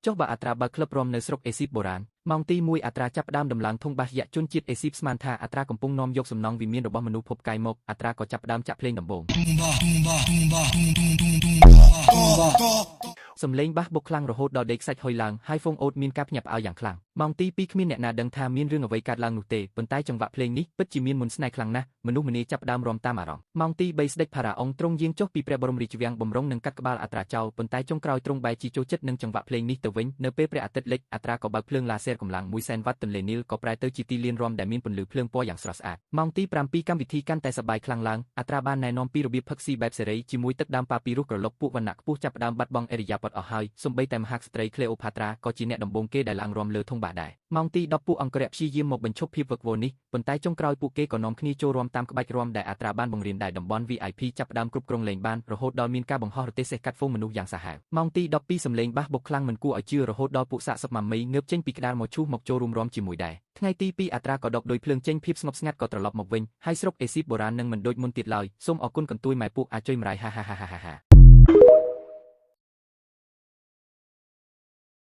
ចុះបើអត្រាបើក្លឹបរំនៅស្រុកអេស៊ីបបុរាណម៉ោងទី1អត្រាចាប់ផ្ដើមដំឡើងធុងបាសយជនជាតិអេស៊ីបស្មានថាអត្រាកំពុងនាំយកសំណង់វិមានរបស់មនុស្សភពកាយមកអត្រាក៏ចាប់ផ្ដើមចាក់ភ្លេងដំបូងសំឡេងបាសបុកខ្លាំងរហូតដល់ដេកសាច់ហុយឡើងហើយហ្វូងអូតមានការភ្ញាក់ផ្អើលយ៉ាងខ្លាំងម៉ោងទី2គ្មានអ្នកណាដឹងថាមានរឿងអ្វីកើតឡើងនោះទេប៉ុន្តែចង្វាក់ភ្លេងនេះពិតជាមានមន្តស្នេហ៍ខ្លាំងណាស់មនុស្សម្នាចាប់ផ្ដើមរាំតាមអារម្មណ៍ម៉ោងទី3ស្ដេចផារ៉ាអុងទ្រង់យាងចុះពីព្រះបរមរាជវាំងបំរុងនឹងកាត់ក្បាលអត្រាចោលប៉ុន្តែចុងក្រោយទ្រង់បែរជាចូលចិត្តនឹងចង្វាក់ភ្លេងនេះទៅវិញនៅពេលព្រះអាទិត្យលិចអត្រាក៏បើកភ្លើងឡាស៊ែរកម្លាំង100,000 វ៉ាត់ទន្លេនីលក៏ប្រែទៅជាទីលានរាំដែលមានពន្លឺភ្លើងពណ៌យ៉ាងស្រស់ស្អាតម៉ោងទី7កម្មវិធីកាន់តែសប្បាយខ្លាំងឡើងអត្រាបានណែនាំពីរបៀបផឹកស៊ីបែបសេរីជាមួយទឹកដើមប៉ាពីរុសក្រឡុកពួកវណ្ណៈខ្ពស់ចាប់ផ្ដើមបាត់បង់ឥរិយាបថអស់ហើយសូម្បីតែមហាក្សត្រីក្លេអូផាត្រាក៏ជាអ្នកដំបូងគេដែលឡើងរាំលើធុងបាសដែរម៉ោងទី10ពួកអង្គរៈព្យាយាមមកបញ្ឈប់ភាពវឹកវរនេះប៉ុន្តែចុងក្រោយពួកគេក៏នាំគ្នាចូលរាំតាមក្បាច់រាំដែលអត្រាបានបង្រៀនដែរតំបន់ VIP ចាប់ផ្ដើមគ្រប់គ្រងលេងបានរហូតដល់មានការបង្ហោះរទេះសេះកាត់ហ្វូងមនុស្សយ៉ាងសាហាវម៉ោងទី12សំឡេងបាសបុកខ្លាំងមិនគួរឲ្យជឿរហូតដល់ពួកសាកសពម៉ាមីងើបចេញពីក្តារមកឈូសមកចូលរួមរាំជាមួយដែរថ្ងៃទី2អត្រាក៏ដកដោយភ្លើងចេញភាពស្ងប់ស្ងាត់ក៏ត្រឡប់មកវិញហើយស្រុកអេស៊ីបបុរាណនឹងមិនដូចមុនទៀតឡើយសូមអរគុណកន្ទួយម៉ែពួកអាចុយម្រាយហា